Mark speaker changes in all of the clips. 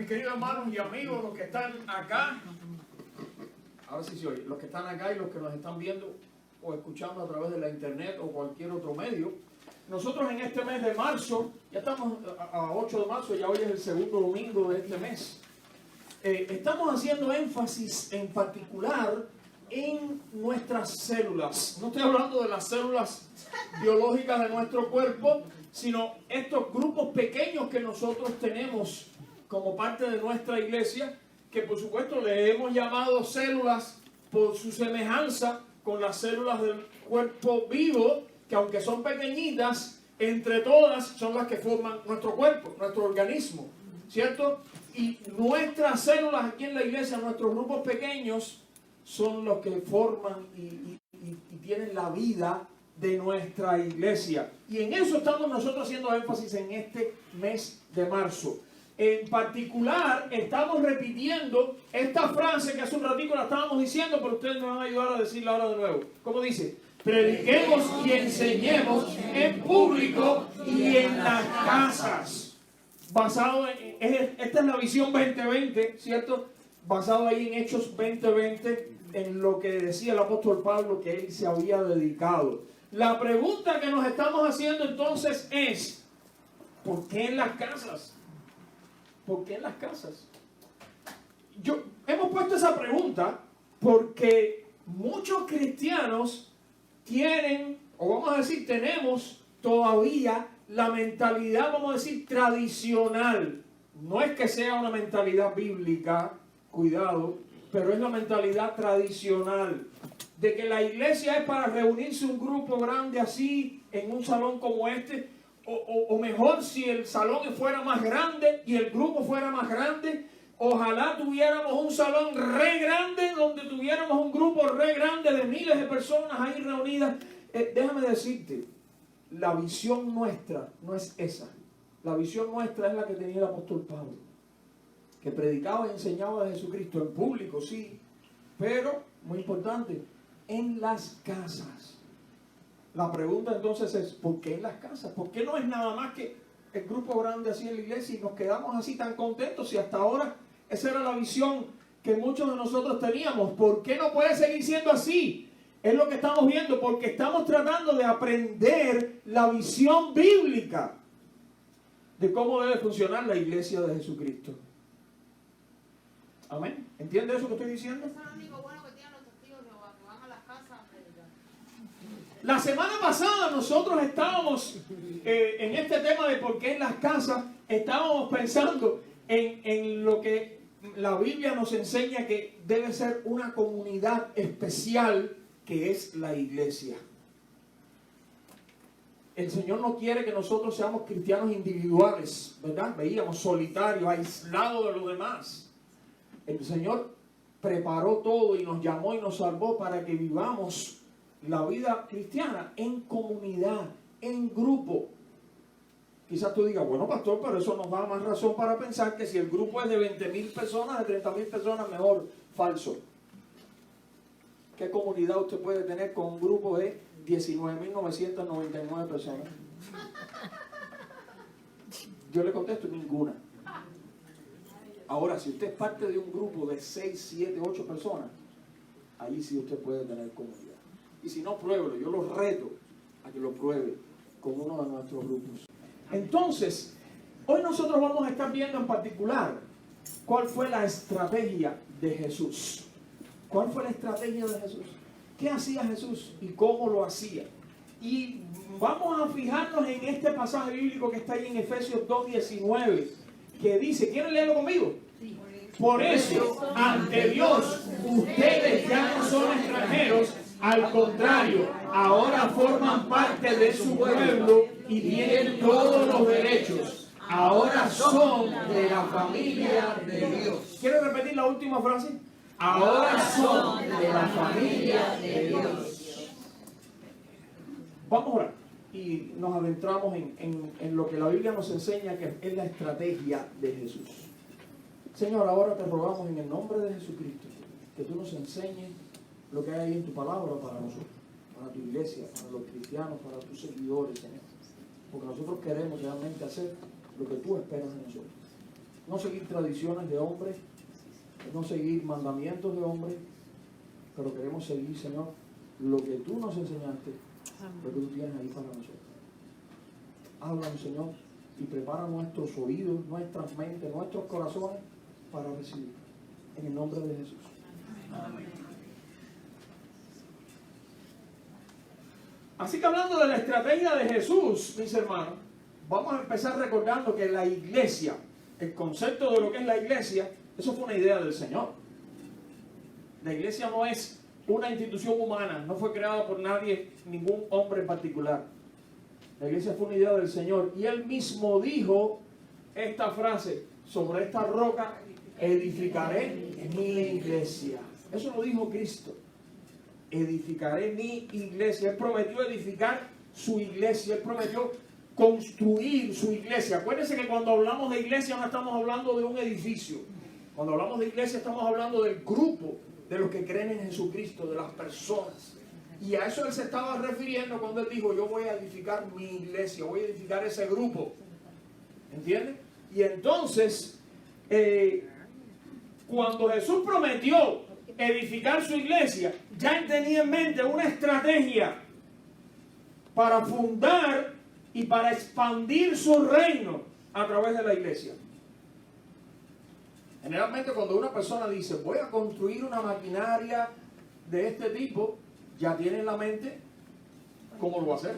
Speaker 1: mis queridos hermanos y amigos, los que están acá, ahora sí se oye, los que están acá y los que nos están viendo o escuchando a través de la internet o cualquier otro medio. Nosotros en este mes de marzo, ya estamos a 8 de marzo, ya hoy es el segundo domingo de este mes, estamos haciendo énfasis en particular en nuestras células. No estoy hablando de las células biológicas de nuestro cuerpo, sino estos grupos pequeños que nosotros tenemos como parte de nuestra iglesia, que por supuesto le hemos llamado células por su semejanza con las células del cuerpo vivo, que aunque son pequeñitas, entre todas son las que forman nuestro cuerpo, nuestro organismo, ¿cierto? Y nuestras células aquí en la iglesia, nuestros grupos pequeños, son los que forman y tienen la vida de nuestra iglesia. Y en eso estamos nosotros haciendo énfasis en este mes de marzo. En particular, estamos repitiendo esta frase que hace un ratito la estábamos diciendo, pero ustedes me van a ayudar a decirla ahora de nuevo. ¿Cómo dice? Prediquemos y enseñemos en público y en las casas. Basado en, esta es la visión 2020, ¿cierto? Basado ahí en Hechos 20:20, en lo que decía el apóstol Pablo que él se había dedicado. La pregunta que nos estamos haciendo entonces es, ¿por qué en las casas? ¿Por qué en las casas? Hemos puesto esa pregunta porque muchos cristianos tienen, o vamos a decir, tenemos todavía la mentalidad, vamos a decir, tradicional. No es que sea una mentalidad bíblica, cuidado, pero es la mentalidad tradicional de que la iglesia es para reunirse un grupo grande así, en un salón como este, o mejor si el salón fuera más grande y el grupo fuera más grande, ojalá tuviéramos un salón re grande donde tuviéramos un grupo re grande de miles de personas ahí reunidas. Déjame decirte, la visión nuestra no es esa. La visión nuestra es la que tenía el apóstol Pablo, que predicaba y enseñaba de Jesucristo en público, sí, pero, muy importante, en las casas. La pregunta entonces es, ¿por qué en las casas? ¿Por qué no es nada más que el grupo grande así en la iglesia y nos quedamos así tan contentos? Si hasta ahora esa era la visión que muchos de nosotros teníamos. ¿Por qué no puede seguir siendo así? Es lo que estamos viendo, porque estamos tratando de aprender la visión bíblica de cómo debe funcionar la iglesia de Jesucristo. Amén. ¿Entiende eso que estoy diciendo? La semana pasada nosotros estábamos en este tema de por qué en las casas, estábamos pensando en lo que la Biblia nos enseña que debe ser una comunidad especial, que es la iglesia. El Señor no quiere que nosotros seamos cristianos individuales, ¿verdad? Veíamos solitarios, aislados de los demás. El Señor preparó todo y nos llamó y nos salvó para que vivamos la vida cristiana en comunidad, en grupo. Quizás tú digas, bueno, pastor, pero eso nos da más razón para pensar que si el grupo es de 20,000 personas, de 30,000 personas, mejor. Falso. ¿Qué comunidad usted puede tener con un grupo de 19,999 personas? Yo le contesto, ninguna. Ahora, si usted es parte de un grupo de 6, 7, 8 personas, ahí sí usted puede tener comunidad. Y si no, pruébelo. Yo lo reto a que lo pruebe con uno de nuestros grupos. Entonces, hoy nosotros vamos a estar viendo en particular cuál fue la estrategia de Jesús. ¿Cuál fue la estrategia de Jesús? ¿Qué hacía Jesús y cómo lo hacía? Y vamos a fijarnos en este pasaje bíblico que está ahí en Efesios 2:19, que dice, ¿quieren leerlo conmigo? Sí. Por eso, ante Dios, ustedes ya no son extranjeros, al contrario, ahora forman parte de su pueblo y tienen todos los derechos. Ahora son de la familia de Dios. ¿Quiere repetir la última frase? Ahora son de la familia de Dios. Vamos a orar y nos adentramos en lo que la Biblia nos enseña, que es la estrategia de Jesús. Señor, ahora te rogamos en el nombre de Jesucristo que tú nos enseñes lo que hay ahí en tu palabra para nosotros, para tu iglesia, para los cristianos, para tus seguidores, Señor. Porque nosotros queremos realmente hacer lo que tú esperas de nosotros. no seguir tradiciones de hombres, no seguir mandamientos de hombres, pero queremos seguir, Señor, lo que tú nos enseñaste, lo que tú tienes ahí para nosotros. Háblanos, Señor, y prepara nuestros oídos, nuestras mentes, nuestros corazones para recibir. En el nombre de Jesús. Amén. Así que hablando de la estrategia de Jesús, mis hermanos, vamos a empezar recordando que la iglesia, el concepto de lo que es la iglesia, eso fue una idea del Señor. La iglesia no es una institución humana, no fue creada por nadie, ningún hombre en particular. La iglesia fue una idea del Señor. Y Él mismo dijo esta frase: sobre esta roca edificaré mi iglesia. Eso lo dijo Cristo. Edificaré mi iglesia. Él prometió edificar su iglesia. Él prometió construir su iglesia. Acuérdense que cuando hablamos de iglesia no estamos hablando de un edificio. Cuando hablamos de iglesia estamos hablando del grupo de los que creen en Jesucristo, de las personas. Y a eso Él se estaba refiriendo cuando Él dijo: yo voy a edificar mi iglesia, voy a edificar ese grupo. ¿Entienden? Y entonces, cuando Jesús prometió edificar su iglesia, ya Él tenía en mente una estrategia para fundar y para expandir su reino a través de la iglesia. Generalmente cuando una persona dice: voy a construir una maquinaria de este tipo, ya tiene en la mente cómo lo va a hacer.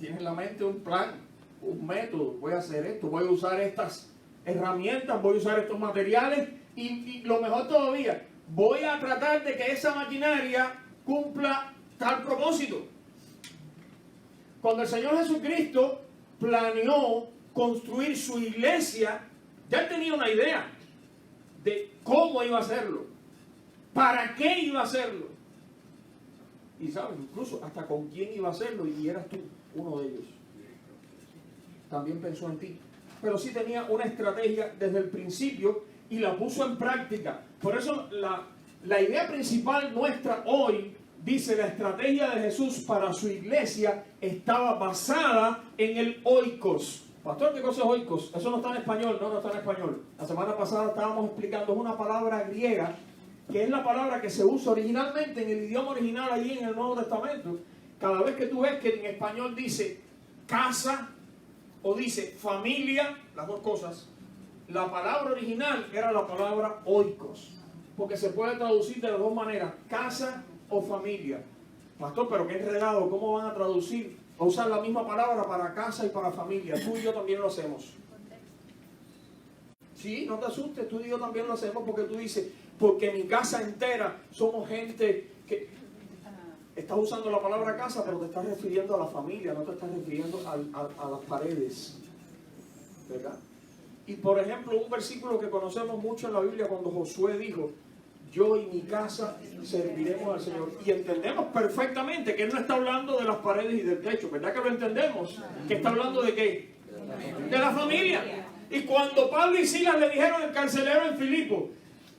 Speaker 1: Tiene en la mente un plan, un método. Voy a hacer esto, voy a usar estas herramientas, voy a usar estos materiales y lo mejor todavía, voy a tratar de que esa maquinaria cumpla tal propósito. Cuando el Señor Jesucristo planeó construir su iglesia, ya Él tenía una idea de cómo iba a hacerlo, para qué iba a hacerlo. Y sabes, incluso hasta con quién iba a hacerlo, y eras tú uno de ellos. También pensó en ti. Pero sí tenía una estrategia desde el principio y la puso en práctica. Por eso la idea principal nuestra hoy dice: la estrategia de Jesús para su iglesia estaba basada en el oikos. Pastor, ¿qué cosa es oikos? Eso no está en español. No está en español. La semana pasada estábamos explicando, es una palabra griega que es la palabra que se usa originalmente en el idioma original allí en el Nuevo Testamento. Cada vez que tú ves que en español dice casa o dice familia, las dos cosas, la palabra original era la palabra oikos, porque se puede traducir de las dos maneras, casa o familia. Pastor, pero qué enredado, ¿cómo van a traducir o usar la misma palabra para casa y para familia? Tú y yo también lo hacemos. Sí, no te asustes, tú y yo también lo hacemos, porque tú dices: porque mi casa entera somos gente que... Estás usando la palabra casa, pero te estás refiriendo a la familia, no te estás refiriendo a las paredes, ¿verdad? Y por ejemplo, un versículo que conocemos mucho en la Biblia, cuando Josué dijo: yo y mi casa serviremos al Señor. Y entendemos perfectamente que Él no está hablando de las paredes y del techo, ¿verdad que lo entendemos? Que está hablando de ¿qué? De la familia. Y cuando Pablo y Silas le dijeron al carcelero en Filipo: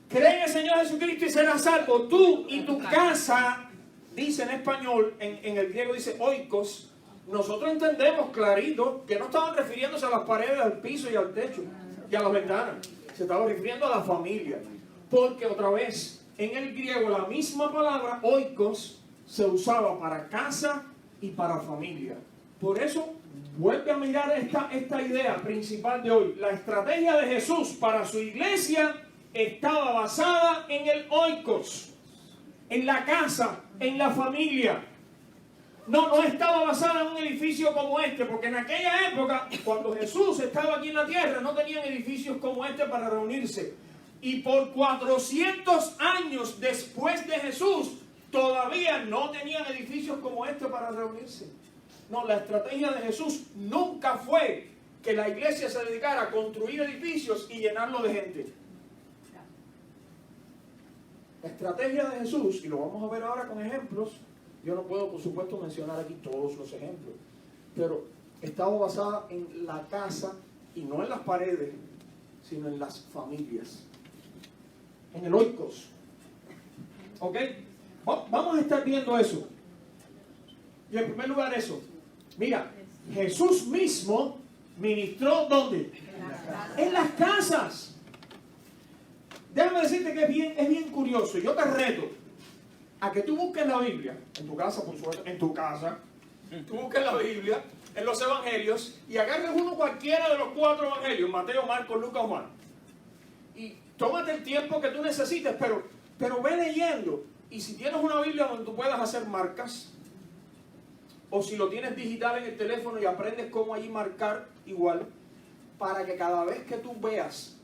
Speaker 1: cree en el Señor Jesucristo y serás salvo, tú y tu casa, dice en español, en el griego dice oikos. Nosotros entendemos clarito que no estaban refiriéndose a las paredes, al piso y al techo y a las ventanas. Se estaba refiriendo a la familia. Porque otra vez, en el griego la misma palabra oikos se usaba para casa y para familia. Por eso, vuelve a mirar esta idea principal de hoy. La estrategia de Jesús para su iglesia estaba basada en el oikos, en la casa, en la familia. No estaba basada en un edificio como este, porque en aquella época, cuando Jesús estaba aquí en la tierra, no tenían edificios como este para reunirse. Y por 400 años después de Jesús, todavía no tenían edificios como este para reunirse. No, la estrategia de Jesús nunca fue que la iglesia se dedicara a construir edificios y llenarlo de gente. La estrategia de Jesús, y lo vamos a ver ahora con ejemplos, yo no puedo por supuesto mencionar aquí todos los ejemplos, pero estaba basada en la casa y no en las paredes, sino en las familias, en el oikos. ¿Ok? Vamos a estar viendo eso. Y en primer lugar eso. Mira, Jesús mismo Ministró, ¿dónde? En las casas. Déjame decirte que es bien curioso. Yo te reto a que tú busques la Biblia, en tu casa, por supuesto, en tu casa, tú busques la Biblia, en los evangelios, y agarres uno cualquiera de los 4 evangelios, Mateo, Marcos, Lucas o Juan. Y tómate el tiempo que tú necesites, pero ve leyendo. Y si tienes una Biblia donde tú puedas hacer marcas, o si lo tienes digital en el teléfono y aprendes cómo allí marcar igual, para que cada vez que tú veas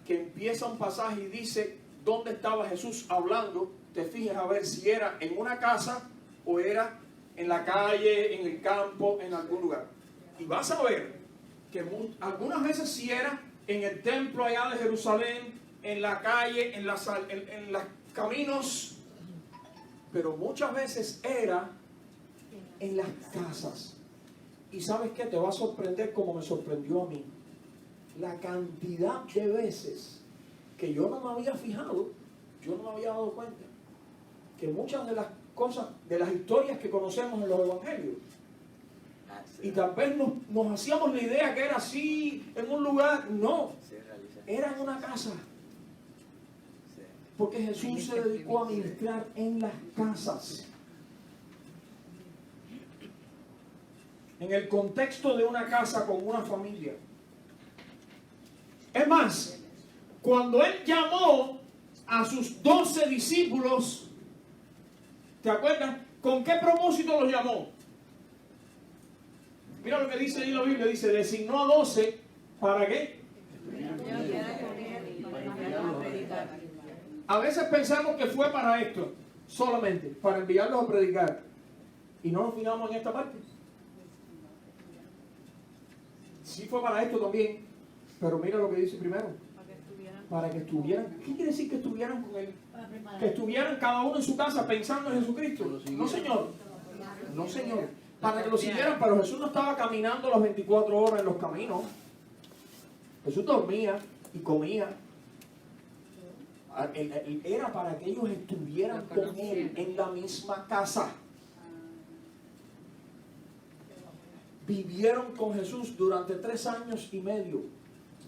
Speaker 1: que empieza un pasaje y dice dónde estaba Jesús hablando, te fijes a ver si era en una casa o era en la calle, en el campo, en algún lugar. Y vas a ver que algunas veces sí era en el templo allá de Jerusalén, en la calle, en los caminos, pero muchas veces era en las casas. Y ¿sabes qué? Te va a sorprender como me sorprendió a mí. La cantidad de veces que yo no me había fijado, yo no me había dado cuenta, que muchas de las cosas, de las historias que conocemos en los evangelios, y tal vez nos hacíamos la idea que era así, en un lugar, no, era en una casa. Porque Jesús se dedicó a ministrar en las casas. En el contexto de una casa con una familia. Es más, cuando Él llamó a sus 12 discípulos, ¿te acuerdas? ¿Con qué propósito los llamó? Mira lo que dice ahí la Biblia, dice, designó a 12, ¿para qué? A veces pensamos que fue para esto, solamente, para enviarlos a predicar. Y no nos fijamos en esta parte. Sí fue para esto también, pero mira lo que dice primero. Para que estuvieran. ¿Qué quiere decir que estuvieran con Él? Que estuvieran cada uno en su casa pensando en Jesucristo. No, Señor. No, Señor. Para que lo siguieran, pero Jesús no estaba caminando las 24 horas en los caminos. Jesús dormía y comía. Era para que ellos estuvieran con Él en la misma casa. Vivieron con Jesús durante 3 años y medio.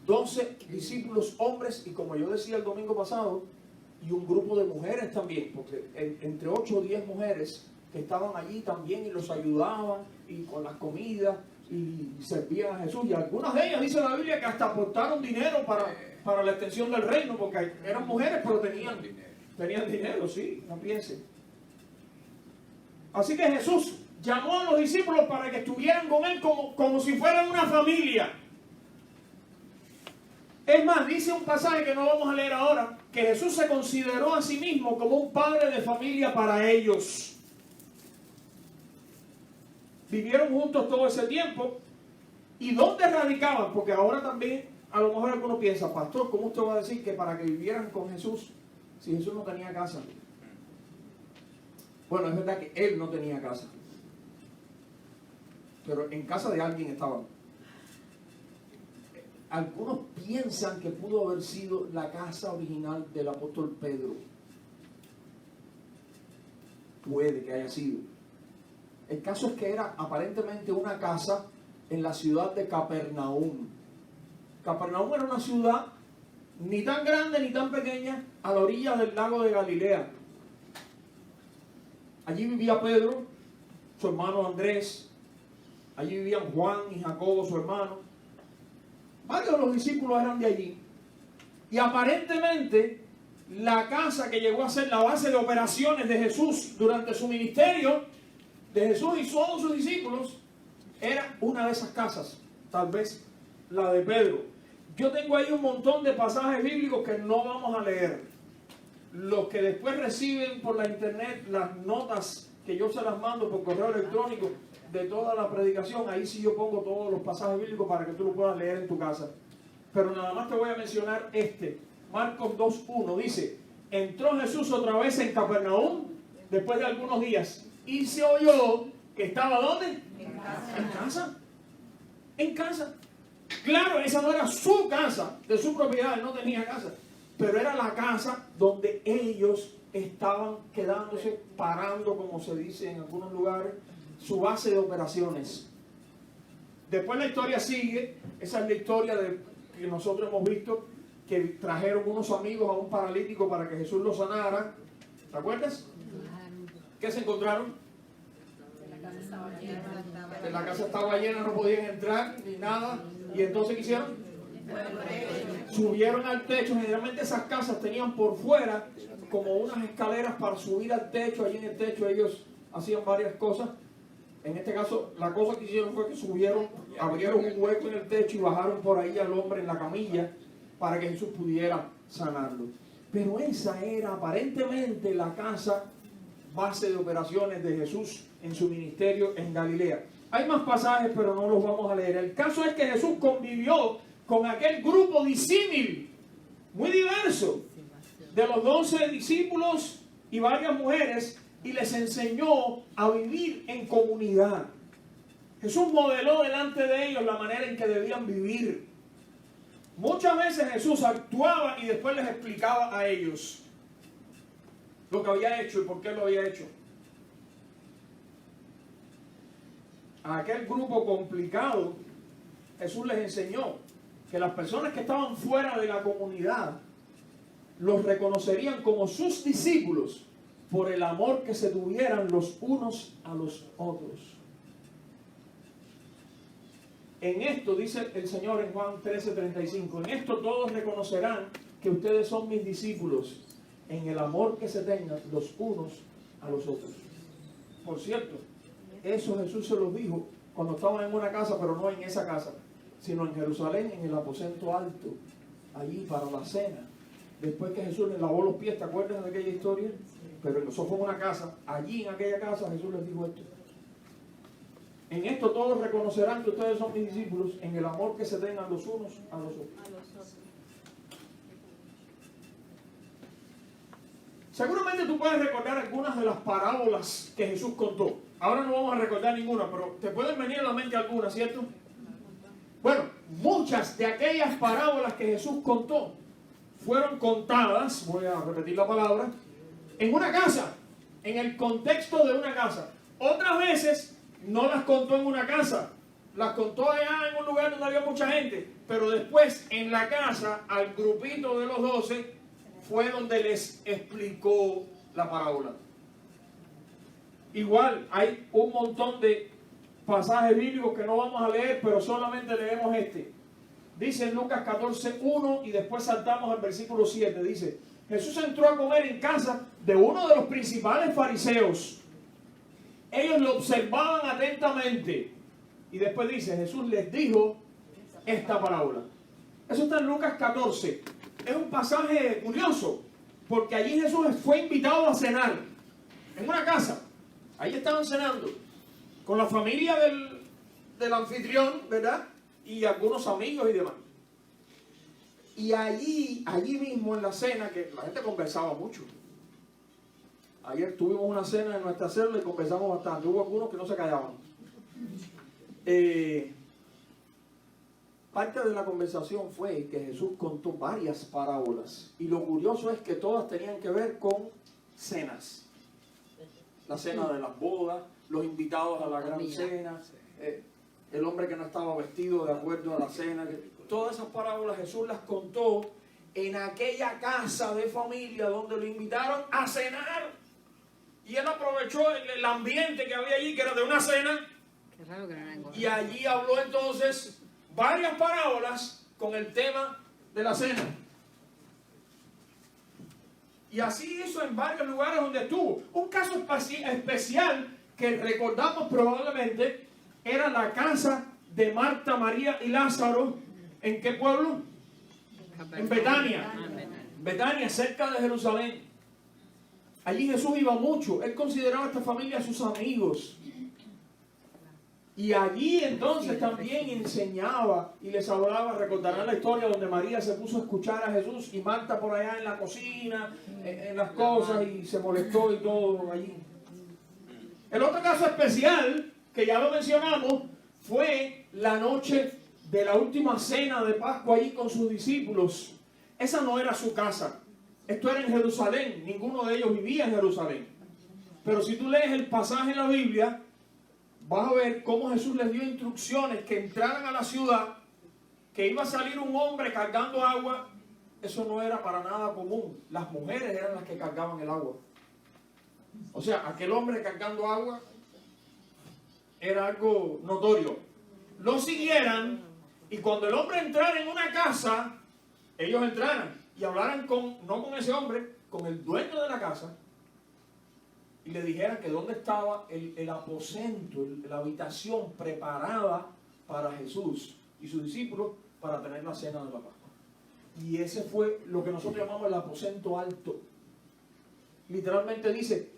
Speaker 1: 12 discípulos hombres y, como yo decía el domingo pasado, y un grupo de mujeres también, porque entre 8 o 10 mujeres que estaban allí también y los ayudaban y con las comidas y servían a Jesús. Y algunas de ellas, dice la Biblia, que hasta aportaron dinero para la extensión del reino, porque eran mujeres pero tenían dinero, sí, no piensen. Así que Jesús llamó a los discípulos para que estuvieran con Él como si fueran una familia. Es más, dice un pasaje que no vamos a leer ahora, que Jesús se consideró a sí mismo como un padre de familia para ellos. Vivieron juntos todo ese tiempo. ¿Y dónde radicaban? Porque ahora también, a lo mejor alguno piensa, pastor, ¿cómo usted va a decir que para que vivieran con Jesús, si Jesús no tenía casa? Bueno, es verdad que Él no tenía casa. Pero en casa de alguien estaban. Algunos piensan que pudo haber sido la casa original del apóstol Pedro. Puede que haya sido. El caso es que era aparentemente una casa en la ciudad de Capernaum. Capernaum era una ciudad ni tan grande ni tan pequeña, a la orilla del lago de Galilea. Allí vivía Pedro, su hermano Andrés. Allí vivían Juan y Jacobo, su hermano. Varios de los discípulos eran de allí. Y aparentemente la casa que llegó a ser la base de operaciones de Jesús durante su ministerio, de Jesús y todos sus discípulos, era una de esas casas, tal vez la de Pedro. Yo tengo ahí un montón de pasajes bíblicos que no vamos a leer. Los que después reciben por la internet las notas que yo se las mando por correo electrónico de toda la predicación, ahí sí yo pongo todos los pasajes bíblicos para que tú lo puedas leer en tu casa. Pero nada más te voy a mencionar Marcos 2:1 dice, entró Jesús otra vez en Capernaum después de algunos días y se oyó que estaba ¿dónde? En casa. En casa. En casa. Claro, esa no era su casa, de su propiedad, él no tenía casa, pero era la casa donde ellos estaban quedándose, parando, como se dice en algunos lugares, su base de operaciones. Después la historia sigue. Esa es la historia que nosotros hemos visto, que trajeron unos amigos a un paralítico para que Jesús lo sanara. ¿Te acuerdas? ¿Qué se encontraron? Que la casa estaba llena, no podían entrar ni nada. ¿Y entonces qué hicieron? Subieron al techo. Generalmente esas casas tenían por fuera como unas escaleras para subir al techo. Allí en el techo ellos hacían varias cosas. En este caso, la cosa que hicieron fue que subieron, abrieron un hueco en el techo y bajaron por ahí al hombre en la camilla para que Jesús pudiera sanarlo. Pero esa era aparentemente la casa base de operaciones de Jesús en su ministerio en Galilea. Hay más pasajes, pero no los vamos a leer. El caso es que Jesús convivió con aquel grupo disímil, muy diverso, de los 12 discípulos y varias mujeres, y les enseñó a vivir en comunidad. Jesús modeló delante de ellos la manera en que debían vivir. Muchas veces Jesús actuaba y después les explicaba a ellos lo que había hecho y por qué lo había hecho. A aquel grupo complicado, Jesús les enseñó que las personas que estaban fuera de la comunidad los reconocerían como sus discípulos por el amor que se tuvieran los unos a los otros. En esto, dice el Señor en Juan 13:35, en esto todos reconocerán que ustedes son mis discípulos, en el amor que se tengan los unos a los otros. Por cierto, eso Jesús se los dijo cuando estaban en una casa, pero no en esa casa, sino en Jerusalén, en el aposento alto, allí para la cena. Después que Jesús les lavó los pies, ¿te acuerdas de aquella historia? Pero eso fue una casa. Allí en aquella casa Jesús les dijo esto. En esto todos reconocerán que ustedes son mis discípulos, en el amor que se tengan los unos a los otros. Seguramente tú puedes recordar algunas de las parábolas que Jesús contó. Ahora no vamos a recordar ninguna, pero te pueden venir a la mente algunas, ¿cierto? Bueno, muchas de aquellas parábolas que Jesús contó fueron contadas, voy a repetir la palabra, en una casa, en el contexto de una casa. Otras veces no las contó en una casa, las contó allá en un lugar donde había mucha gente, pero después en la casa, al grupito de los 12, fue donde les explicó la parábola. Igual, hay un montón de pasajes bíblicos que no vamos a leer, pero solamente leemos este. Dice en Lucas 14:1 y después saltamos al versículo 7. Dice, Jesús entró a comer en casa de uno de los principales fariseos. Ellos lo observaban atentamente. Y después dice, Jesús les dijo esta parábola. Eso está en Lucas 14. Es un pasaje curioso, porque allí Jesús fue invitado a cenar en una casa. Ahí estaban cenando con la familia del anfitrión, ¿verdad? Y algunos amigos y demás. Y allí mismo en la cena, que la gente conversaba mucho. Ayer tuvimos una cena en nuestra celda y conversamos bastante. Hubo algunos que no se callaban. Parte de la conversación fue que Jesús contó varias parábolas. Y lo curioso es que todas tenían que ver con cenas. La cena de las bodas, los invitados a la gran cena, el hombre que no estaba vestido de acuerdo a la cena. Todas esas parábolas Jesús las contó en aquella casa de familia donde lo invitaron a cenar. Y él aprovechó el ambiente que había allí, que era de una cena. Qué raro que no era engordado. Y allí habló entonces varias parábolas con el tema de la cena. Y así hizo en varios lugares donde estuvo. Un caso especial que recordamos probablemente era la casa de Marta, María y Lázaro. ¿En qué pueblo? En Betania. Betania, cerca de Jerusalén. Allí Jesús iba mucho. Él consideraba a esta familia sus amigos. Y allí entonces también enseñaba y les hablaba. Recordarán la historia donde María se puso a escuchar a Jesús y Marta por allá en la cocina, en las cosas, y se molestó y todo allí. El otro caso especial, que ya lo mencionamos, fue la noche de la última cena de Pascua allí con sus discípulos. Esa no era su casa. Esto era en Jerusalén. Ninguno de ellos vivía en Jerusalén. Pero si tú lees el pasaje en la Biblia, vas a ver cómo Jesús les dio instrucciones que entraran a la ciudad, que iba a salir un hombre cargando agua. Eso no era para nada común. Las mujeres eran las que cargaban el agua. O sea, aquel hombre cargando agua era algo notorio. Lo siguieran, y cuando el hombre entrara en una casa, ellos entraran y hablaran no con ese hombre, con el dueño de la casa, y le dijeran que dónde estaba el aposento, la habitación preparada para Jesús y sus discípulos para tener la cena de la Pascua. Y ese fue lo que nosotros llamamos el aposento alto. Literalmente dice,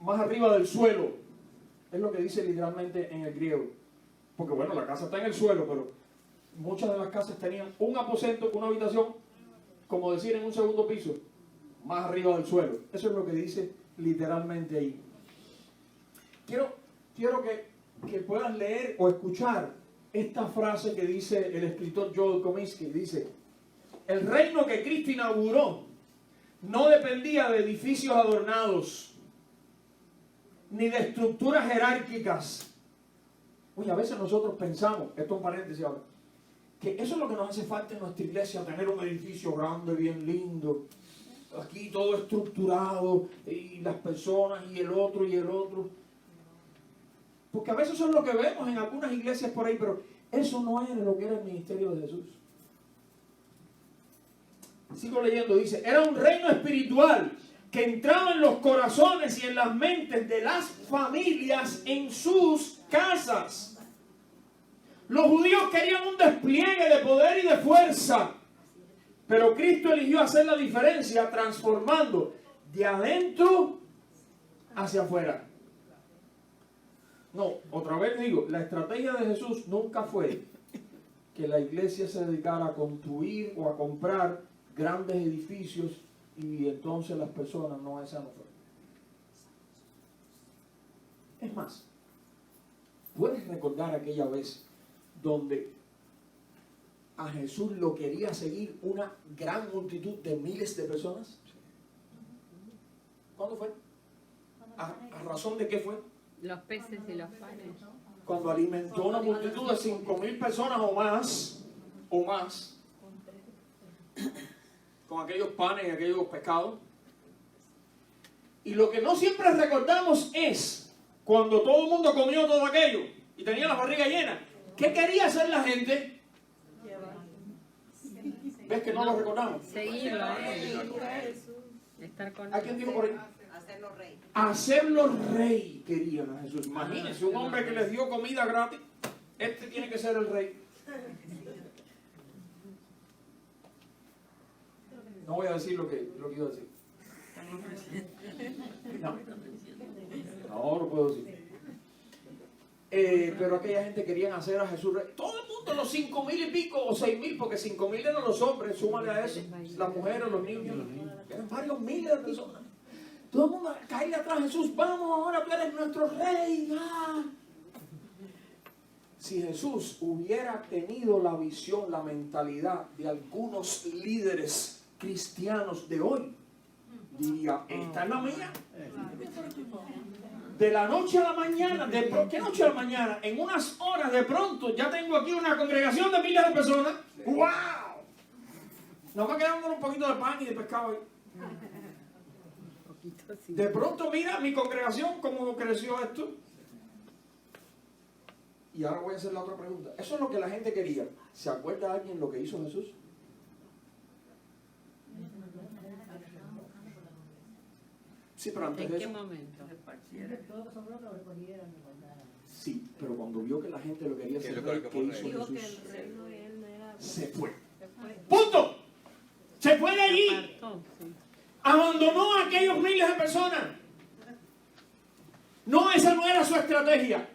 Speaker 1: más arriba del suelo. Es lo que dice literalmente en el griego. Porque bueno, la casa está en el suelo, pero muchas de las casas tenían un aposento, una habitación, como decir, en un segundo piso, más arriba del suelo. Eso es lo que dice literalmente ahí. Quiero que puedas leer o escuchar esta frase que dice el escritor Joel Comiskey. Dice: el reino que Cristo inauguró no dependía de edificios adornados, ni de estructuras jerárquicas. Oye, a veces nosotros pensamos, esto es un paréntesis ahora, que eso es lo que nos hace falta en nuestra iglesia, tener un edificio grande, bien lindo, aquí todo estructurado, y las personas, y el otro, y el otro. Porque a veces eso es lo que vemos en algunas iglesias por ahí, pero eso no era lo que era el ministerio de Jesús. Sigo leyendo, dice, era un reino espiritual que entraba en los corazones y en las mentes de las familias en sus casas. Los judíos querían un despliegue de poder y de fuerza, pero Cristo eligió hacer la diferencia transformando de adentro hacia afuera. No, otra vez digo, la estrategia de Jesús nunca fue que la iglesia se dedicara a construir o a comprar grandes edificios y entonces las personas no, esa no fue. Es más, ¿puedes recordar aquella vez donde a Jesús lo quería seguir una gran multitud de miles de personas? ¿Cuándo fue? ¿A razón de qué fue?
Speaker 2: Los peces y los panes.
Speaker 1: Cuando alimentó una multitud de 5,000 personas o más, con aquellos panes y aquellos pescados. Y lo que no siempre recordamos es, cuando todo el mundo comió todo aquello y tenía la barriga llena, ¿qué quería hacer la gente? ¿Ves que no lo recordamos?
Speaker 2: Seguirlo, estar con él.
Speaker 1: ¿A quién dijo por ahí?
Speaker 3: Hacerlo rey.
Speaker 1: Hacerlo rey querían a Jesús. Imagínense, un hombre que les dio comida gratis, este tiene que ser el rey. No voy a decir lo que iba a decir. No puedo decir. Pero aquella gente querían hacer a Jesús rey. Todo el mundo, los 5,000 y pico o 6,000, porque 5,000 eran los hombres, súmale a eso, las mujeres, los niños, eran varios miles de personas. Todo el mundo caía atrás de Jesús. Vamos, ahora tú eres nuestro rey. ¡Ah! Si Jesús hubiera tenido la visión, la mentalidad de algunos líderes cristianos de hoy, diría, esta es la mía. De la noche a la mañana, ¿qué noche a la mañana? En unas horas de pronto ya tengo aquí una congregación de miles de personas. ¡Wow! Nos va quedando un poquito de pan y de pescado ahí. De pronto mira mi congregación cómo creció esto. Y ahora voy a hacer la otra pregunta. Eso es lo que la gente quería. ¿Se acuerda alguien lo que hizo Jesús? Sí, pero antes de
Speaker 2: ¿En qué
Speaker 1: eso.
Speaker 2: momento?
Speaker 1: Sí, pero cuando vio que la gente lo quería hacer rey, ¿qué hizo
Speaker 3: Dijo que
Speaker 1: Jesús?
Speaker 3: el reino de él no era.
Speaker 1: Se fue. ¡Punto! Se fue de allí.
Speaker 2: Apartó, sí.
Speaker 1: Abandonó a aquellos miles de personas. No, esa no era su estrategia.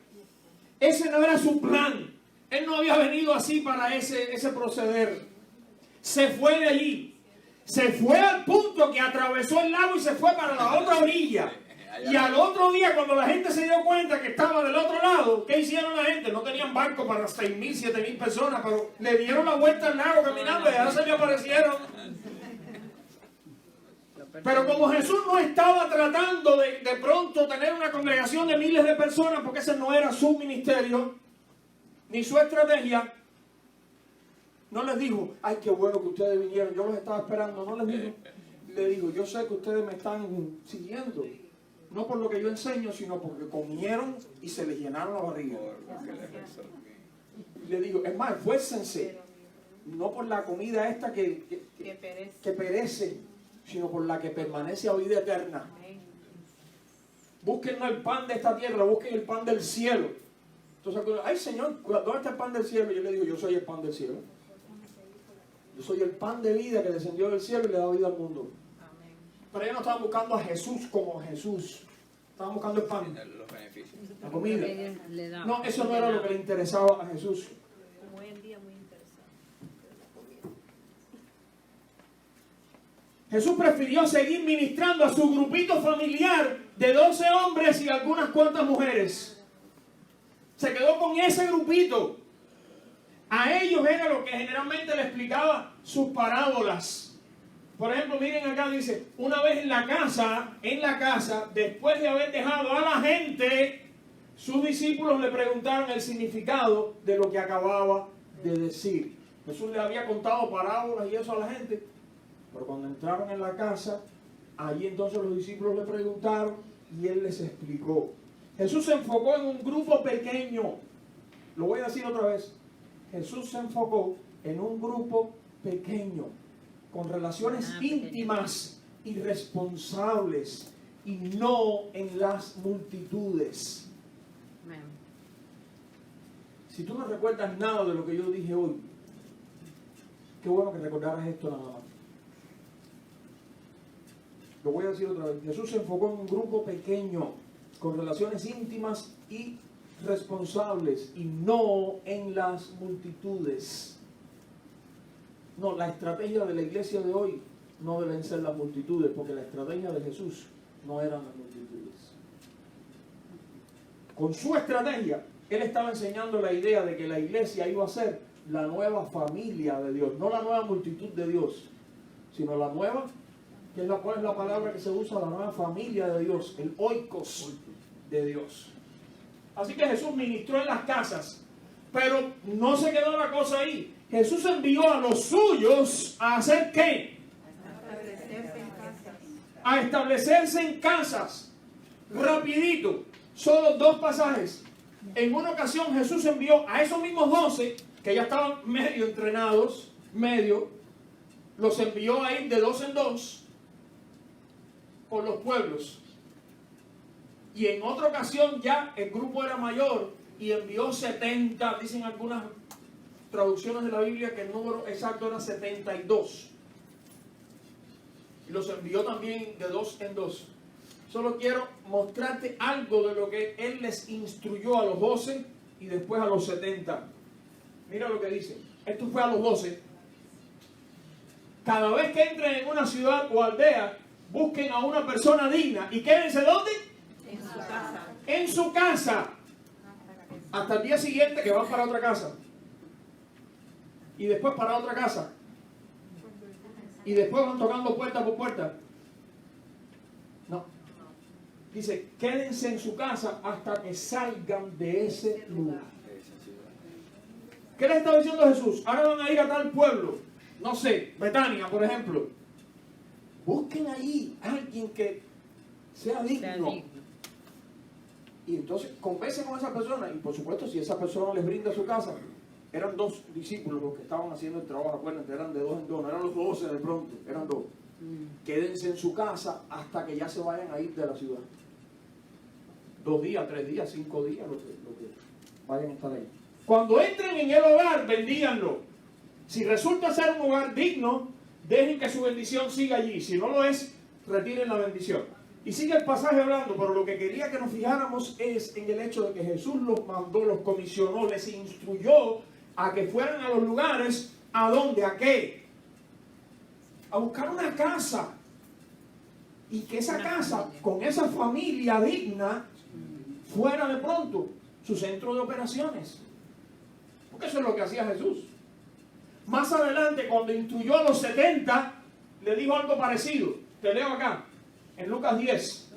Speaker 1: Ese no era su plan. Él no había venido así para ese proceder. Se fue de allí. Se fue al punto que atravesó el lago y se fue para la otra orilla. Y al otro día, cuando la gente se dio cuenta que estaba del otro lado, ¿qué hicieron la gente? No tenían barco para 6,000, 7,000 personas, pero le dieron la vuelta al lago caminando y ahora se le aparecieron. Pero como Jesús no estaba tratando de pronto tener una congregación de miles de personas, porque ese no era su ministerio, ni su estrategia, no les dijo, ay, qué bueno que ustedes vinieron, yo los estaba esperando, no les dijo. Le dijo, yo sé que ustedes me están siguiendo, no por lo que yo enseño, sino porque comieron y se les llenaron la barriga. Le digo, es más, esfuércense, no por la comida esta que perece, sino por la que permanece a vida eterna. Busquen no el pan de esta tierra, busquen el pan del cielo. Entonces, ay Señor, ¿dónde está el pan del cielo? Y yo le digo, yo soy el pan del cielo. Yo soy el pan de vida que descendió del cielo y le da vida al mundo. Pero ellos no estaban buscando a Jesús como Jesús. Estaban buscando el pan, la comida. No, eso no era lo que le interesaba a Jesús.
Speaker 3: Como hoy en día muy interesante.
Speaker 1: Jesús prefirió seguir ministrando a su grupito familiar de 12 hombres y algunas cuantas mujeres. Se quedó con ese grupito. A ellos era lo que generalmente le explicaba sus parábolas. Por ejemplo, miren acá dice, una vez en la casa, después de haber dejado a la gente, sus discípulos le preguntaron el significado de lo que acababa de decir. Jesús le había contado parábolas y eso a la gente, pero cuando entraron en la casa, allí entonces los discípulos le preguntaron y él les explicó. Jesús se enfocó en un grupo pequeño. Lo voy a decir otra vez. Jesús se enfocó en un grupo pequeño, con relaciones íntimas y responsables, y no en las multitudes. Si tú no recuerdas nada de lo que yo dije hoy, qué bueno que recordaras esto nada más. Lo voy a decir otra vez. Jesús se enfocó en un grupo pequeño, con relaciones íntimas y responsables, y no en las multitudes. No, la estrategia de la iglesia de hoy no deben ser las multitudes, porque la estrategia de Jesús no eran las multitudes. Con su estrategia, él estaba enseñando la idea de que la iglesia iba a ser la nueva familia de Dios, no la nueva multitud de Dios, sino la nueva, que es ¿cuál es la palabra que se usa? La nueva familia de Dios, el oikos de Dios. Así que Jesús ministró en las casas, pero no se quedó la cosa ahí. Jesús envió a los suyos a hacer ¿qué? A establecerse en casas. Rapidito, solo 2 pasajes. En una ocasión Jesús envió a esos mismos 12, que ya estaban medio entrenados, los envió a ir de 2 en 2 por los pueblos. Y en otra ocasión ya el grupo era mayor y envió 70, dicen algunas traducciones de la Biblia que el número exacto era 72. Y los envió también de 2 en 2. Solo quiero mostrarte algo de lo que él les instruyó a los 12 y después a los 70. Mira lo que dice. Esto fue a los 12. Cada vez que entren en una ciudad o aldea, busquen a una persona digna y quédense ¿dónde?
Speaker 3: En su casa.
Speaker 1: En su casa. Hasta el día siguiente que van para otra casa. Y después para otra casa. Y después van tocando puerta por puerta. No. Dice, quédense en su casa hasta que salgan de ese lugar. ¿Qué les está diciendo Jesús? Ahora van a ir a tal pueblo. No sé, Betania, por ejemplo. Busquen ahí a alguien que sea digno. Y entonces conversen con esa persona. Y por supuesto, si esa persona les brinda su casa, eran 2 discípulos los que estaban haciendo el trabajo. Acuérdense, eran de 2 en 2, no eran los 12 de pronto, eran 2. Quédense en su casa hasta que ya se vayan a ir de la ciudad. 2 días, 3 días, 5 días, lo que vayan a estar ahí. Cuando entren en el hogar, bendíganlo. Si resulta ser un hogar digno, dejen que su bendición siga allí. Si no lo es, retiren la bendición. Y sigue el pasaje hablando, pero lo que quería que nos fijáramos es en el hecho de que Jesús los mandó, los comisionó, les instruyó a que fueran a los lugares. ¿A dónde? ¿A qué? A buscar una casa. Y que esa casa, con esa familia digna, fuera de pronto su centro de operaciones. Porque eso es lo que hacía Jesús. Más adelante, cuando instruyó a los 70, le dijo algo parecido. Te leo acá, en Lucas 10.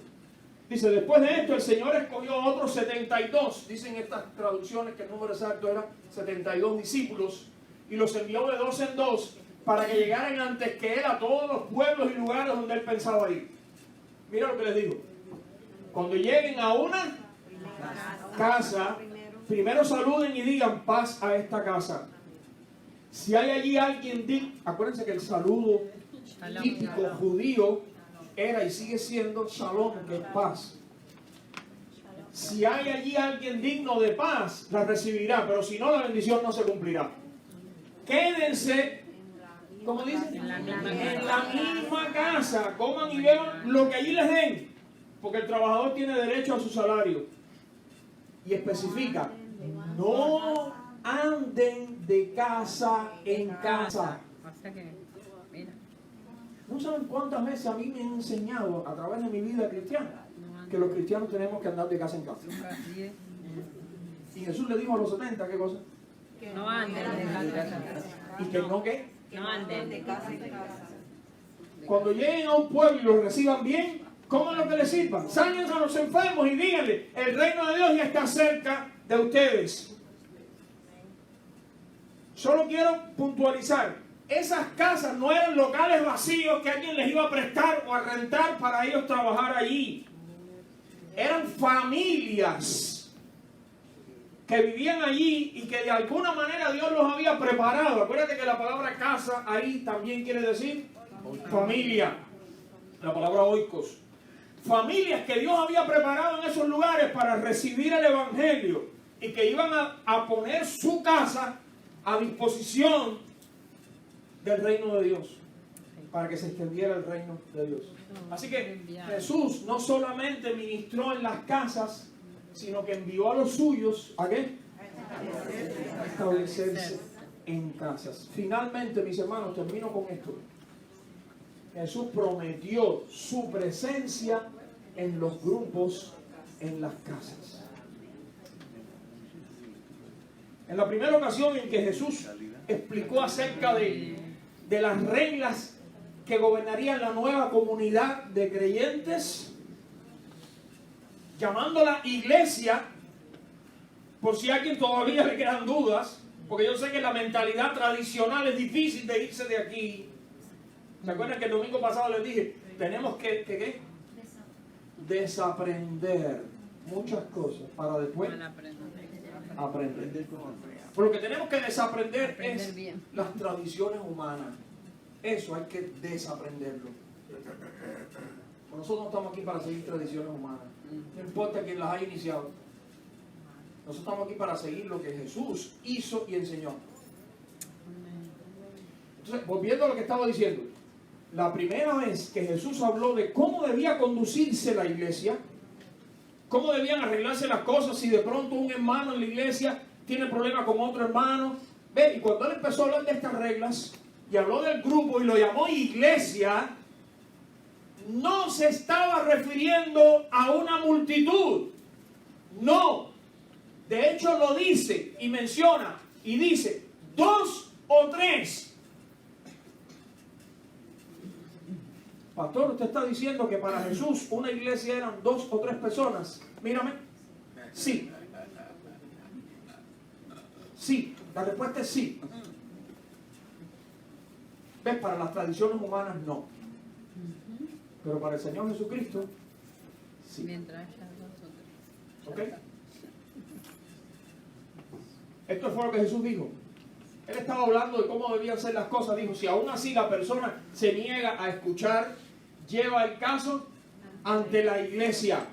Speaker 1: Dice, después de esto el Señor escogió a otros 72, dicen estas traducciones que el número exacto era 72 discípulos, y los envió de dos en dos para que llegaran antes que él a todos los pueblos y lugares donde él pensaba ir. Mira lo que les digo. Cuando lleguen a una casa, primero saluden y digan paz a esta casa. Si hay allí alguien digno, acuérdense que el saludo típico judío era y sigue siendo shalom, que es paz. Si hay allí alguien digno de paz, la recibirá, pero si no, la bendición no se cumplirá. Quédense, como dicen, en la misma casa, coman y beban lo que allí les den, porque el trabajador tiene derecho a su salario. Y especifica, no anden de casa en casa.
Speaker 2: O sea que, mira,
Speaker 1: No saben cuántas veces a mí me han enseñado a través de mi vida cristiana que los cristianos tenemos que andar de casa en casa.
Speaker 2: Lucas 10,
Speaker 1: Y Jesús le dijo a los 70, ¿qué cosa?
Speaker 2: no anden de casa en casa.
Speaker 1: ¿Y que no qué?
Speaker 2: No anden
Speaker 3: De casa en casa.
Speaker 1: Cuando lleguen a un pueblo y los reciban bien, coman lo que les sirvan. Sáñense a los enfermos y díganle, el reino de Dios ya está cerca de ustedes. Solo quiero puntualizar, esas casas no eran locales vacíos que alguien les iba a prestar o a rentar para ellos trabajar allí. Eran familias que vivían allí y que de alguna manera Dios los había preparado. Acuérdate que la palabra casa ahí también quiere decir familia. La palabra oikos. Familias que Dios había preparado en esos lugares para recibir el evangelio y que iban a poner su casa a disposición del reino de Dios, para que se extendiera el reino de Dios. Así que Jesús no solamente ministró en las casas, sino que envió a los suyos, ¿a qué? A establecerse en casas. Finalmente, mis hermanos, termino con esto. Jesús prometió su presencia en los grupos, en las casas. En la primera ocasión en que Jesús explicó acerca de las reglas que gobernarían la nueva comunidad de creyentes, llamándola iglesia, por si a alguien todavía le quedan dudas, porque yo sé que la mentalidad tradicional es difícil de irse de aquí. ¿Se acuerdan que el domingo pasado les dije, tenemos que ¿qué? Desaprender muchas cosas para después aprender. Por lo que tenemos que desaprender es
Speaker 2: bien
Speaker 1: las tradiciones humanas. Eso hay que desaprenderlo. Nosotros no estamos aquí para seguir tradiciones humanas. No importa quién las haya iniciado. Nosotros estamos aquí para seguir lo que Jesús hizo y enseñó. Entonces, volviendo a lo que estaba diciendo. La primera vez que Jesús habló de cómo debía conducirse la iglesia, cómo debían arreglarse las cosas si de pronto un hermano en la iglesia tiene problemas con otro hermano. Ve, y cuando él empezó a hablar de estas reglas y habló del grupo y lo llamó iglesia, no se estaba refiriendo a una multitud. No. De hecho lo dice y menciona y dice 2 o 3. Pastor, usted está diciendo que para Jesús una iglesia eran 2 o 3 personas. Mírame. Sí. Sí. La respuesta es sí. ¿Ves? Para las tradiciones humanas no. Pero para el Señor Jesucristo, sí.
Speaker 2: mientras haya 2 o 3.
Speaker 1: ¿Ok? Esto fue lo que Jesús dijo. Él estaba hablando de cómo debían ser las cosas. Dijo, si aún así la persona se niega a escuchar, lleva el caso ante la iglesia.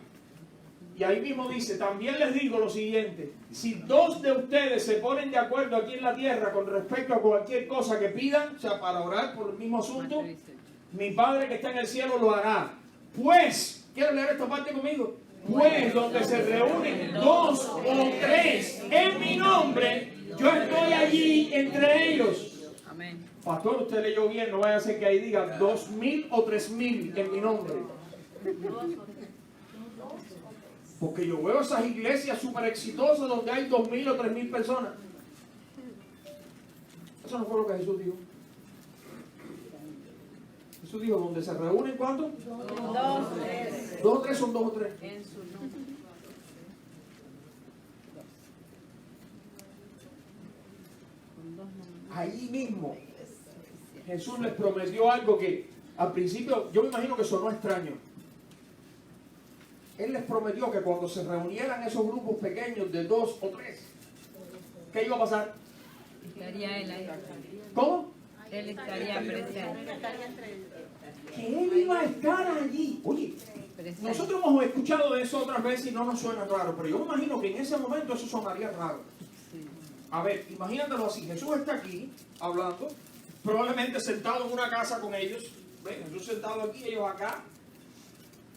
Speaker 1: Y ahí mismo dice, también les digo lo siguiente, si 2 de ustedes se ponen de acuerdo aquí en la tierra con respecto a cualquier cosa que pidan, o sea, para orar por el mismo asunto, mi Padre que está en el cielo lo hará. Pues, ¿quiero leer esta parte conmigo? Pues donde se reúnen 2 o 3 en mi nombre, yo estoy allí entre ellos.
Speaker 2: Amén.
Speaker 1: Pastor, usted leyó bien, no vaya a ser que ahí diga 2,000 o 3,000 en mi nombre. Porque yo veo esas iglesias súper exitosas donde hay 2,000 o 3,000 personas. Eso no fue lo que Jesús dijo. Jesús dijo, donde se reúnen, ¿cuántos?
Speaker 3: Dos, tres.
Speaker 1: ¿Dos o tres son dos o tres?
Speaker 3: En su nombre.
Speaker 1: Ahí mismo Jesús les prometió algo que al principio yo me imagino que sonó extraño. Él les prometió que cuando se reunieran esos grupos pequeños de dos o tres, ¿qué iba a pasar?
Speaker 2: Estaría él ahí.
Speaker 1: ¿Cómo?
Speaker 2: Él estaría presente.
Speaker 1: Que Él iba a estar allí. Oye,
Speaker 2: Presente.
Speaker 1: nosotros hemos escuchado de eso otras veces y no nos suena raro, pero yo me imagino que en ese momento eso sonaría raro.
Speaker 2: Sí.
Speaker 1: A ver, imagínatelo así, Jesús está aquí hablando, probablemente sentado en una casa con ellos, ¿ven? Jesús sentado aquí, ellos acá,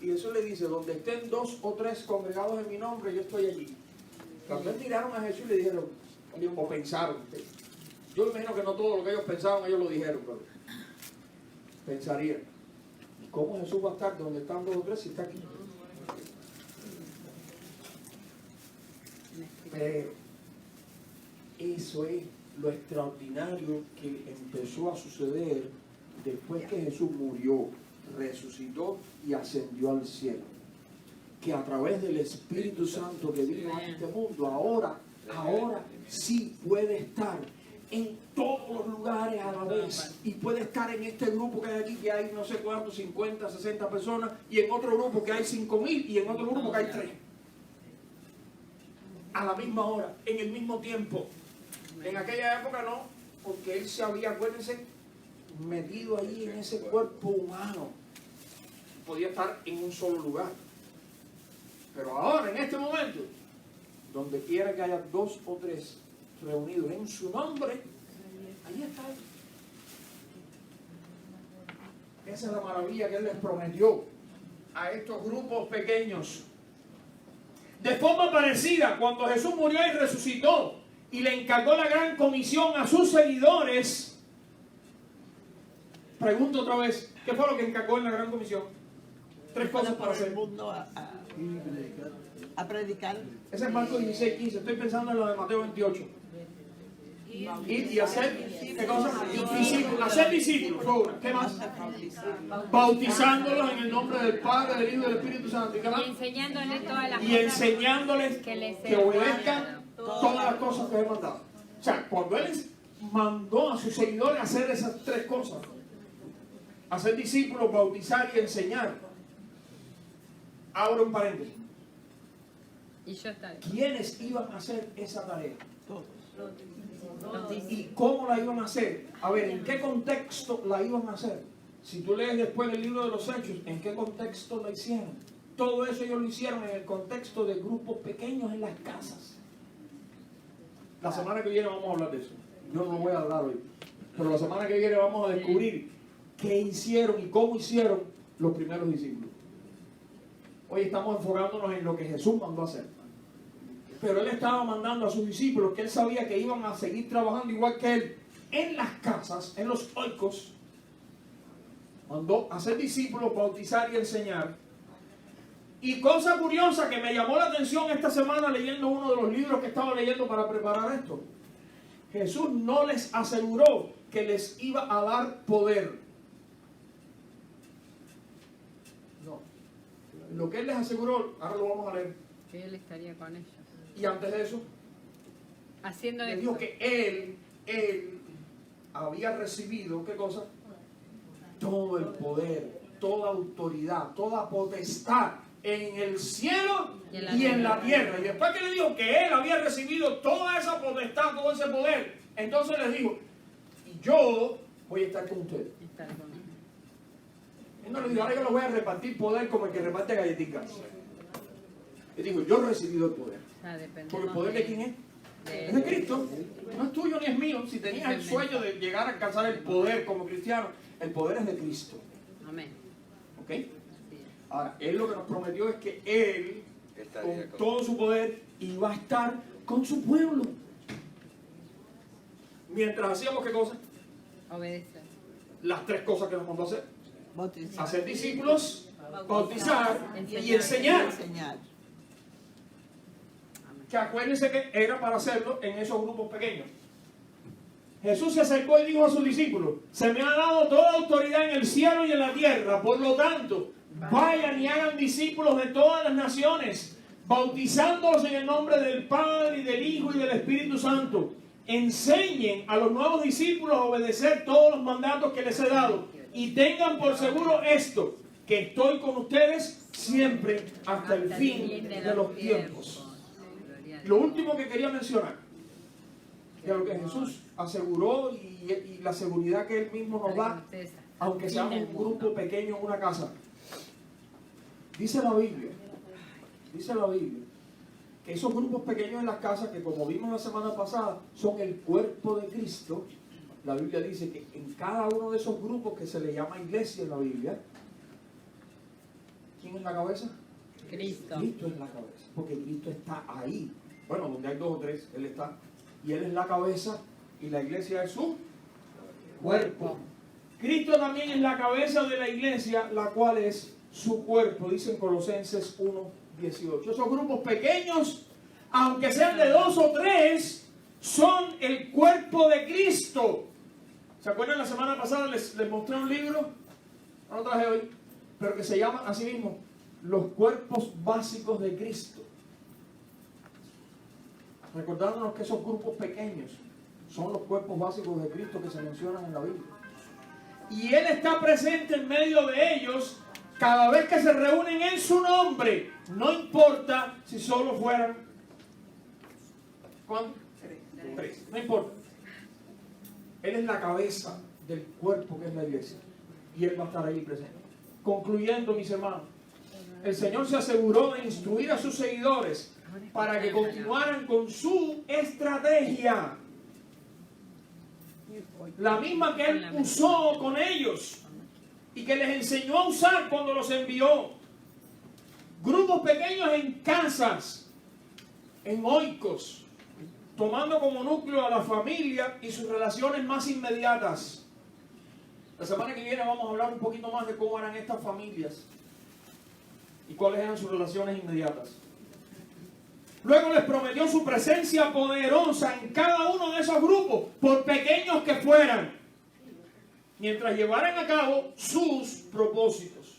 Speaker 1: y Jesús le dice, donde estén dos o tres congregados en mi nombre, yo estoy allí. Tal vez miraron a Jesús y le dijeron, o pensaron, yo me imagino que no todo lo que ellos pensaban, ellos lo dijeron, pero pensarían, ¿cómo Jesús va a estar donde están dos o tres si está aquí? Pero eso es lo extraordinario que empezó a suceder después que Jesús murió, resucitó y ascendió al cielo. Que a través del Espíritu Santo que vino a este mundo, ahora sí puede estar en todos los lugares a la vez. Y puede estar en este grupo que hay aquí, que hay no sé cuántos, 50, 60 personas, y en otro grupo que hay 5,000, y en otro grupo que hay 3. A la misma hora, en el mismo tiempo. En aquella época no, porque Él se había, acuérdense, metido ahí en ese cuerpo humano. Podía estar en un solo lugar. Pero ahora, en este momento, donde quiera que haya dos o tres reunidos en su nombre, ahí está Él. Esa es la maravilla que Él les prometió a estos grupos pequeños. De forma parecida, cuando Jesús murió y resucitó y le encargó la gran comisión a sus seguidores, pregunto otra vez, ¿qué fue lo que encargó en la gran comisión? 3 cosas para hacer.
Speaker 4: el mundo a predicar.
Speaker 1: Ese es Marcos 16, 15. Estoy pensando en lo de Mateo 28. Ir y hacer, ¿qué cosa? Discípulos. Hacer discípulos. ¿Qué más? Bautizándolos en el nombre del Padre, del Hijo y del Espíritu Santo. ¿Y qué más?
Speaker 2: Y enseñándoles todas las
Speaker 1: Y
Speaker 2: cosas
Speaker 1: enseñándoles
Speaker 2: que les
Speaker 1: que obedezcan todas las cosas que he mandado. O sea, cuando Él mandó a sus seguidores a hacer esas 3 cosas, hacer discípulos, bautizar y enseñar. Ahora un paréntesis.
Speaker 2: Y yo estaré.
Speaker 1: ¿Quiénes iban a hacer esa tarea?
Speaker 4: Todos.
Speaker 1: ¿Y cómo la iban a hacer? A ver, ¿en qué contexto la iban a hacer? Si tú lees después el libro de los Hechos, ¿en qué contexto la hicieron? Todo eso ellos lo hicieron en el contexto de grupos pequeños en las casas. La semana que viene vamos a hablar de eso. Yo no lo voy a hablar hoy. Pero la semana que viene vamos a descubrir qué hicieron y cómo hicieron los primeros discípulos. Hoy estamos enfocándonos en lo que Jesús mandó a hacer. Pero Él estaba mandando a sus discípulos, que Él sabía que iban a seguir trabajando igual que Él en las casas, en los oikos. Mandó a hacer discípulos, bautizar y enseñar. Y cosa curiosa que me llamó la atención esta semana leyendo uno de los libros que estaba leyendo para preparar esto. Jesús no les aseguró que les iba a dar poder. No. Lo que Él les aseguró, ahora lo vamos a leer.
Speaker 2: Que Él estaría con ellos.
Speaker 1: Y antes de eso,
Speaker 2: Haciendo
Speaker 1: le
Speaker 2: esto.
Speaker 1: dijo que Él había recibido, ¿qué cosa? Todo el poder, toda autoridad, toda potestad en el cielo y en la tierra. Y después que le dijo que Él había recibido toda esa potestad, todo ese poder, entonces les dijo, y yo voy a estar con ustedes.
Speaker 2: Estar con ellos.
Speaker 1: Él no le dijo, ahora yo les voy a repartir poder como el que reparte galletitas. Él dijo, yo he recibido el poder.
Speaker 2: O sea, dependemos
Speaker 1: ¿Porque el poder de quién es? Es de Cristo. No es tuyo ni es mío. Si tenías el sueño de llegar a alcanzar el poder como cristiano, el poder es de Cristo.
Speaker 2: Amén.
Speaker 1: ¿Ok?
Speaker 2: Sí.
Speaker 1: Ahora, Él lo que nos prometió es que Él, con todo su poder, iba a estar con su pueblo. Mientras hacíamos, ¿qué cosa?
Speaker 2: Obedecer.
Speaker 1: Las 3 cosas que nos mandó a hacer.
Speaker 4: Bautizar.
Speaker 1: Hacer discípulos, bautizar y enseñar.
Speaker 4: Enseñar.
Speaker 1: Que acuérdense que era para hacerlo en esos grupos pequeños. Jesús se acercó y dijo a sus discípulos: se me ha dado toda autoridad en el cielo y en la tierra, por lo tanto, vayan y hagan discípulos de todas las naciones, bautizándolos en el nombre del Padre y del Hijo y del Espíritu Santo. Enseñen a los nuevos discípulos a obedecer todos los mandatos que les he dado, y tengan por seguro esto, que estoy con ustedes siempre hasta el fin de los tiempos. Lo último que quería mencionar, que lo que Jesús aseguró y la seguridad que Él mismo nos da, aunque seamos un grupo pequeño en una casa. Dice la Biblia, que esos grupos pequeños en las casas, que como vimos la semana pasada, son el cuerpo de Cristo. La Biblia dice que en cada uno de esos grupos, que se le llama iglesia en la Biblia, ¿quién es la cabeza?
Speaker 2: Cristo.
Speaker 1: Cristo es la cabeza, porque Cristo está ahí. Bueno, donde hay 2 o 3, Él está. Y Él es la cabeza y la iglesia es su cuerpo. Cristo también es la cabeza de la iglesia, la cual es su cuerpo, dice en Colosenses 1:18. Esos grupos pequeños, aunque sean de 2 o 3, son el cuerpo de Cristo. ¿Se acuerdan? La semana pasada les mostré un libro, no lo traje hoy, pero que se llama así mismo, Los cuerpos básicos de Cristo. Recordándonos que esos grupos pequeños son los cuerpos básicos de Cristo que se mencionan en la Biblia. Y Él está presente en medio de ellos cada vez que se reúnen en su nombre. No importa si solo fueran, ¿cuántos? 3. No importa. Él es la cabeza del cuerpo que es la iglesia. Y Él va a estar ahí presente. Concluyendo, mis hermanos, el Señor se aseguró de instruir a sus seguidores para que continuaran con su estrategia. La misma que Él usó con ellos y que les enseñó a usar cuando los envió. Grupos pequeños en casas, en oikos, tomando como núcleo a la familia y sus relaciones más inmediatas. La semana que viene vamos a hablar un poquito más de cómo eran estas familias y cuáles eran sus relaciones inmediatas. Luego les prometió su presencia poderosa en cada uno de esos grupos, por pequeños que fueran, mientras llevaran a cabo sus propósitos.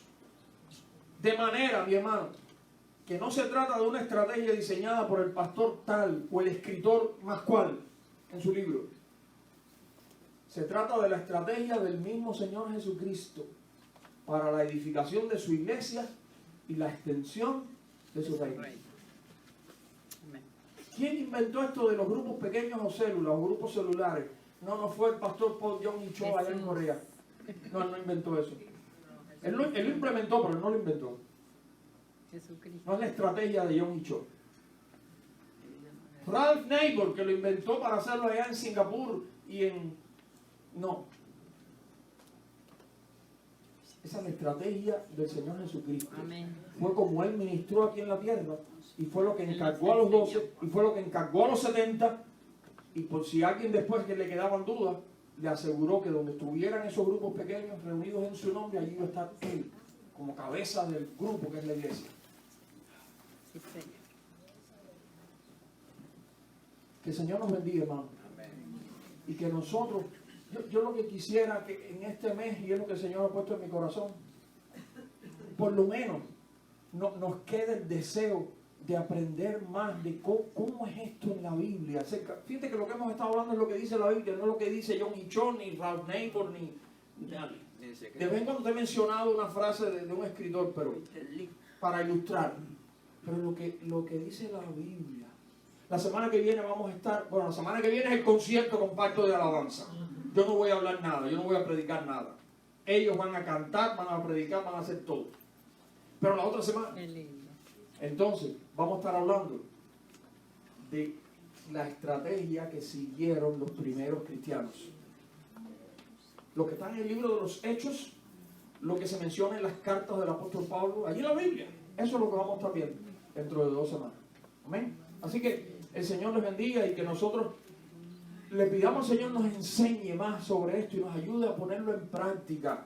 Speaker 1: De manera, mi hermano, que no se trata de una estrategia diseñada por el pastor tal o el escritor más cual en su libro. Se trata de la estrategia del mismo Señor Jesucristo para la edificación de su iglesia y la extensión de su reino. ¿Quién inventó esto de los grupos pequeños o células o grupos celulares? No fue el pastor Paul Young Cho allá en Corea. No, él no inventó eso. Él lo implementó, pero él no lo inventó. No es la estrategia de Young Cho. Ralph Neighbor, que lo inventó para hacerlo allá en Singapur y en... No. Esa es la estrategia del Señor Jesucristo.
Speaker 2: Amén.
Speaker 1: Fue como Él ministró aquí en la tierra, y fue lo que encargó a los 12, y fue lo que encargó a los 70, y por si alguien después que le quedaban dudas, le aseguró que donde estuvieran esos grupos pequeños reunidos en su nombre, allí iba a estar Él, como cabeza del grupo que es la iglesia.
Speaker 2: Sí, Señor.
Speaker 1: Que el Señor nos bendiga, hermano. Y que nosotros, yo lo que quisiera que en este mes, y es lo que el Señor ha puesto en mi corazón, por lo menos nos quede el deseo de aprender más de cómo es esto en la Biblia. Fíjate que lo que hemos estado hablando es lo que dice la Biblia, no es lo que dice John Cho, ni Ralph Neighbor, ni nadie. De vez en cuando te he mencionado una frase de un escritor, pero para ilustrar. Pero lo que dice la Biblia. La semana que viene vamos a estar, bueno, la semana que viene es el concierto compacto de alabanza. Yo no voy a hablar nada, yo no voy a predicar nada. Ellos van a cantar, van a predicar, van a hacer todo. Pero la otra semana,
Speaker 2: Qué lindo.
Speaker 1: entonces, vamos a estar hablando de la estrategia que siguieron los primeros cristianos. Lo que está en el libro de los Hechos, lo que se menciona en las cartas del apóstol Pablo, allí en la Biblia. Eso es lo que vamos a estar viendo dentro de 2 semanas. Amén. Así que el Señor les bendiga y que nosotros le pidamos al Señor nos enseñe más sobre esto y nos ayude a ponerlo en práctica.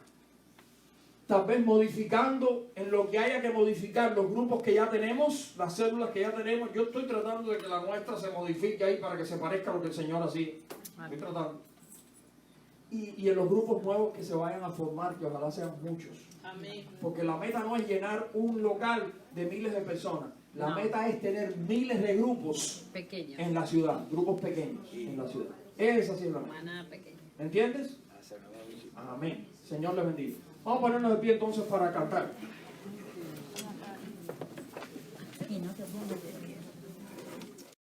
Speaker 1: Tal vez modificando en lo que haya que modificar los grupos que ya tenemos, las células que ya tenemos. Yo estoy tratando de que la nuestra se modifique ahí para que se parezca a lo que el Señor hacía. Estoy tratando. y en los grupos nuevos que se vayan a formar, que ojalá sean muchos.
Speaker 2: Amén.
Speaker 1: Porque la meta no es llenar un local de miles de personas. La
Speaker 2: No.
Speaker 1: meta es tener miles de grupos
Speaker 2: Pequeño.
Speaker 1: en la ciudad, grupos pequeños en la ciudad. Esa sí es la meta.
Speaker 2: Maná pequeño.
Speaker 1: ¿Entiendes? Amén. Señor les bendiga. Vamos a ponernos de pie entonces para cantar.